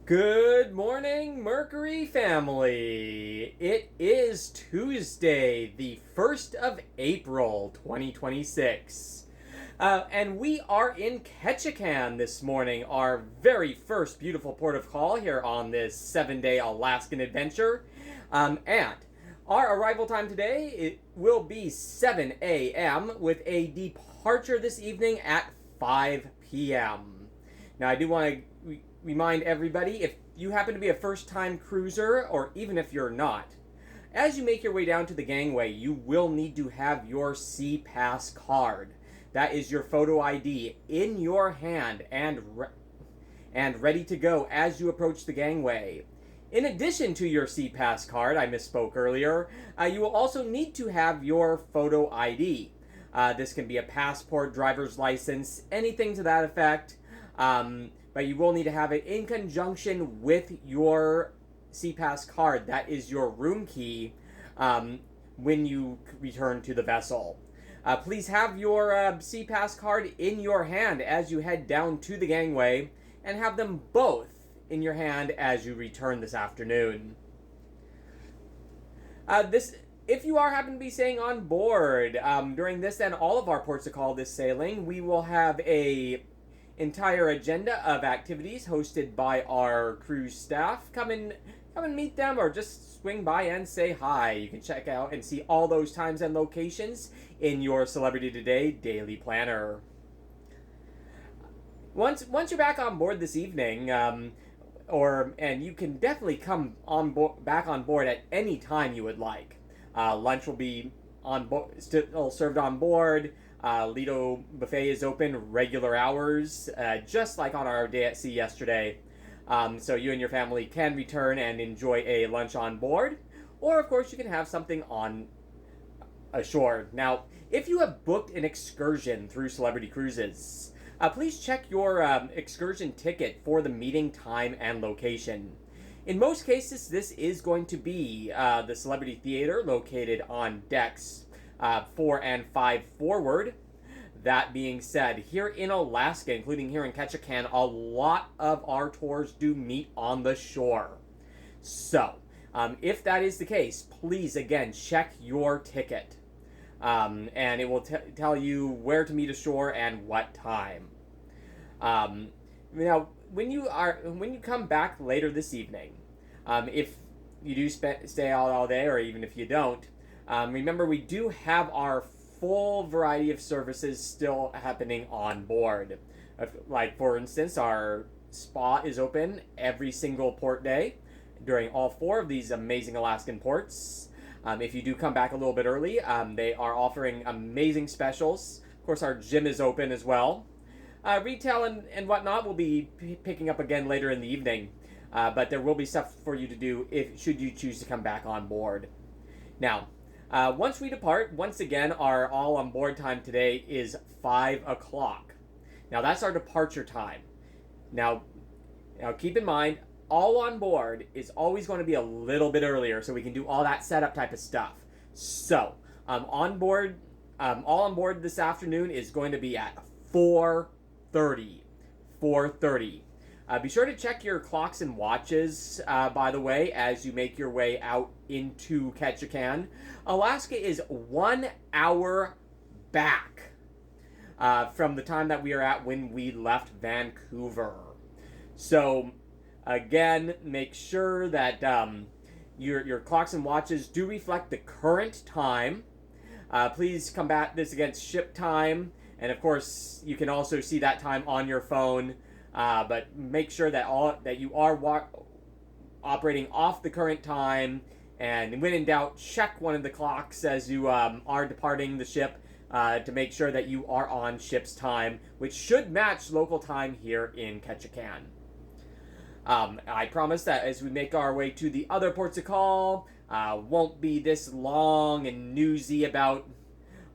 Good morning, Mercury family. It is Tuesday, the 1st of April, 2026. And we are in Ketchikan this morning, our very first beautiful port of call here on this 7-day Alaskan adventure. And our arrival time today it will be 7 a.m. with a departure this evening at 5 p.m. Now, I do want to remind everybody, if you happen to be a first-time cruiser, or even if you're not, as you make your way down to the gangway, you will need to have your Pass card. That is your photo ID in your hand and ready to go as you approach the gangway. In addition to your Pass card, I misspoke earlier, you will also need to have your photo ID. This can be a passport, driver's license, anything to that effect. But you will need to have it in conjunction with your Pass card. That is your room key when you return to the vessel. Please have your Pass card in your hand as you head down to the gangway, and have them both in your hand as you return this afternoon. If you happen to be staying on board during this and all of our ports of call this sailing, we will have a entire agenda of activities hosted by our cruise staff. Come and meet them, or just swing by and say hi. You can check out and see all those times and locations in your Celebrity Today daily planner. Once you're back on board this evening, and you can definitely come back on board at any time you would like. Lunch will be still served on board. Lido Buffet is open regular hours, just like on our day at sea yesterday. So you and your family can return and enjoy a lunch on board, or of course you can have something on ashore. Now, if you have booked an excursion through Celebrity Cruises, please check your excursion ticket for the meeting time and location. In most cases, this is going to be the Celebrity Theater located on decks 4 and 5 forward. That being said, here in Alaska, including here in Ketchikan, a lot of our tours do meet on the shore. So, if that is the case, please, again, check your ticket. And it will tell you where to meet ashore and what time. Now, when you come back later this evening, if you do stay out all day, or even if you don't, remember, we do have our full variety of services still happening on board. Like, for instance, our spa is open every single port day during all 4 of these amazing Alaskan ports. If you do come back a little bit early, they are offering amazing specials. Of course, our gym is open as well. Retail and whatnot will be picking up again later in the evening. But there will be stuff for you to do should you choose to come back on board. Now, once we depart, once again, our all on board time today is 5 o'clock. Now, that's our departure time. Now keep in mind, all on board is always going to be a little bit earlier, so we can do all that setup type of stuff. So, all on board this afternoon is going to be at 4:30. 4:30. Be sure to check your clocks and watches, by the way, as you make your way out into Ketchikan. Alaska is 1 hour back from the time that we are at when we left Vancouver. So, again, make sure that your clocks and watches do reflect the current time. Please combat this against ship time, and of course, you can also see that time on your phone. But make sure that you are operating off the current time, and when in doubt, check one of the clocks as you are departing the ship to make sure that you are on ship's time, which should match local time here in Ketchikan. I promise that as we make our way to the other ports of call, won't be this long and newsy about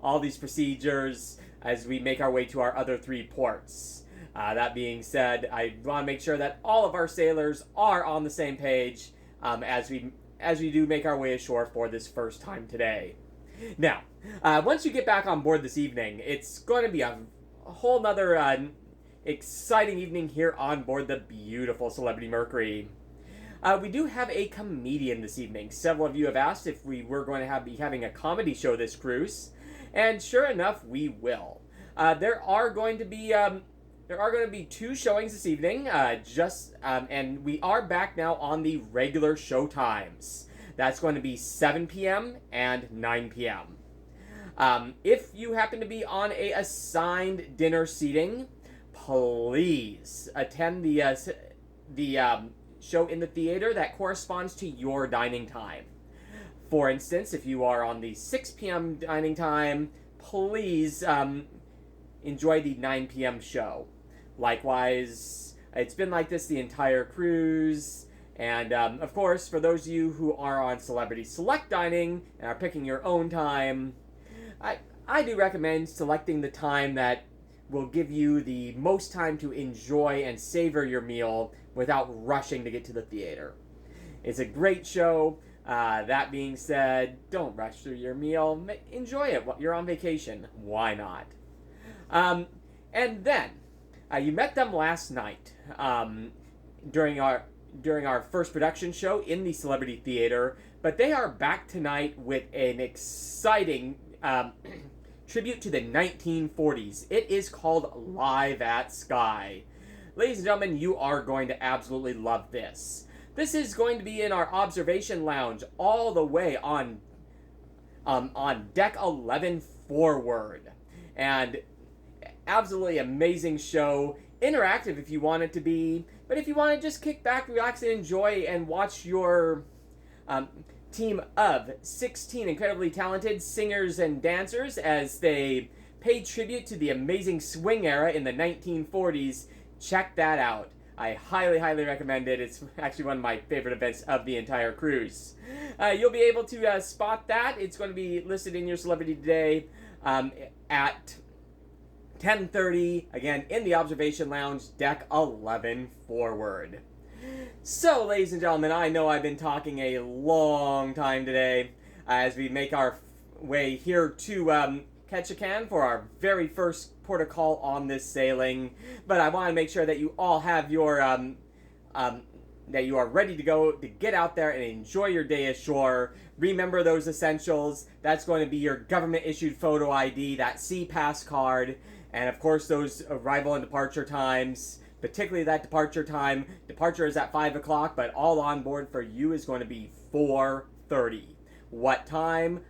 all these procedures as we make our way to our other 3 ports. That being said, I want to make sure that all of our sailors are on the same page as we do make our way ashore for this first time today. Now, once you get back on board this evening, it's going to be a whole nother exciting evening here on board the beautiful Celebrity Mercury. We do have a comedian this evening. Several of you have asked if we were going to be having a comedy show this cruise, and sure enough, we will. There are going to be two showings this evening. And we are back now on the regular show times. That's going to be 7 p.m. and 9 p.m. If you happen to be on a assigned dinner seating, please attend the show in the theater that corresponds to your dining time. For instance, if you are on the 6 p.m. dining time, please enjoy the 9 p.m. show. Likewise, it's been like this the entire cruise. And, of course, for those of you who are on Celebrity Select Dining and are picking your own time, I do recommend selecting the time that will give you the most time to enjoy and savor your meal without rushing to get to the theater. It's a great show. That being said, don't rush through your meal. Enjoy it while you're on vacation. Why not? And then, you met them last night during our first production show in the Celebrity Theater, but they are back tonight with an exciting tribute to the 1940s. It is called Live at Sky. Ladies and gentlemen, you are going to absolutely love this. This is going to be in our observation lounge all the way on deck 11 forward. And absolutely amazing show. Interactive if you want it to be. But if you want to just kick back, relax, and enjoy and watch your team of 16 incredibly talented singers and dancers as they pay tribute to the amazing swing era in the 1940s, check that out. I highly, highly recommend it. It's actually one of my favorite events of the entire cruise. You'll be able to spot that. It's going to be listed in your Celebrity Today at 10:30, again, in the Observation Lounge, deck 11 forward. So, ladies and gentlemen, I know I've been talking a long time today as we make our way here to Ketchikan for our very first port of call on this sailing. But I want to make sure that you all have your that you are ready to go to get out there and enjoy your day ashore. Remember those essentials. That's going to be your government-issued photo ID, that C-Pass card, and of course those arrival and departure times. Particularly that departure time. Departure is at 5 o'clock, but all on board for you is going to be 4:30. What time?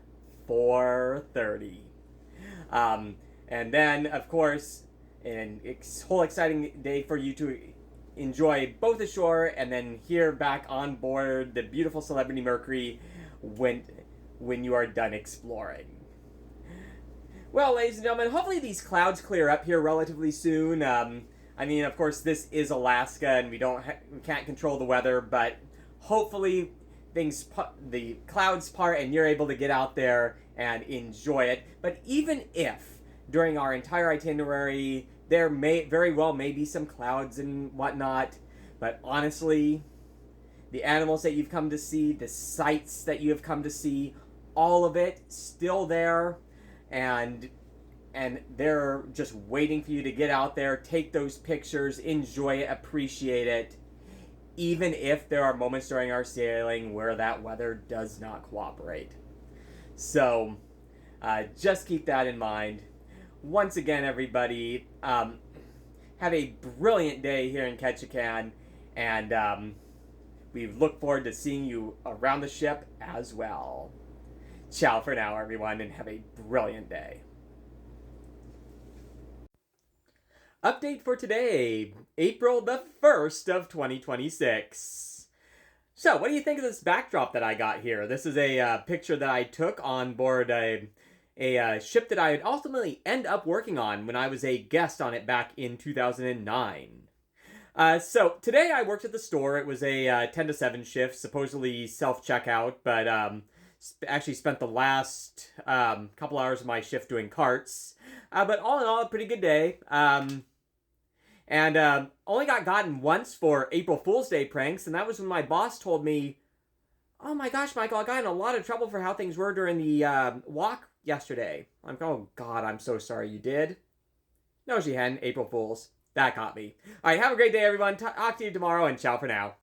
4:30. And then, of course, a whole exciting day for you to enjoy both ashore and then here back on board the beautiful Celebrity Mercury when you are done exploring. Well, ladies and gentlemen, hopefully these clouds clear up here relatively soon. I mean, of course, this is Alaska, and we can't control the weather, but hopefully the clouds part, and you're able to get out there and enjoy it. But even if during our entire itinerary there may very well be some clouds and whatnot, but honestly, the animals that you've come to see, the sights that you have come to see, all of it still there, and they're just waiting for you to get out there, take those pictures, enjoy it, appreciate it, even if there are moments during our sailing where that weather does not cooperate. So, just keep that in mind. Once again, everybody, have a brilliant day here in Ketchikan, and we look forward to seeing you around the ship as well. Ciao for now, everyone, and have a brilliant day. Update for today, April the 1st of 2026. So, what do you think of this backdrop that I got here? This is a picture that I took on board a ship that I would ultimately end up working on when I was a guest on it back in 2009. So, today I worked at the store. It was a 10 to 7 shift, supposedly self-checkout, but actually spent the last couple hours of my shift doing carts. But all in all, a pretty good day. And only got gotten once for April Fool's Day pranks, and that was when my boss told me, "Oh my gosh, Michael, I got in a lot of trouble for how things were during the walk yesterday." I'm like, "Oh God, I'm so sorry you did." No, she hadn't. April Fool's. That caught me. All right, have a great day, everyone. Talk to you tomorrow, and ciao for now.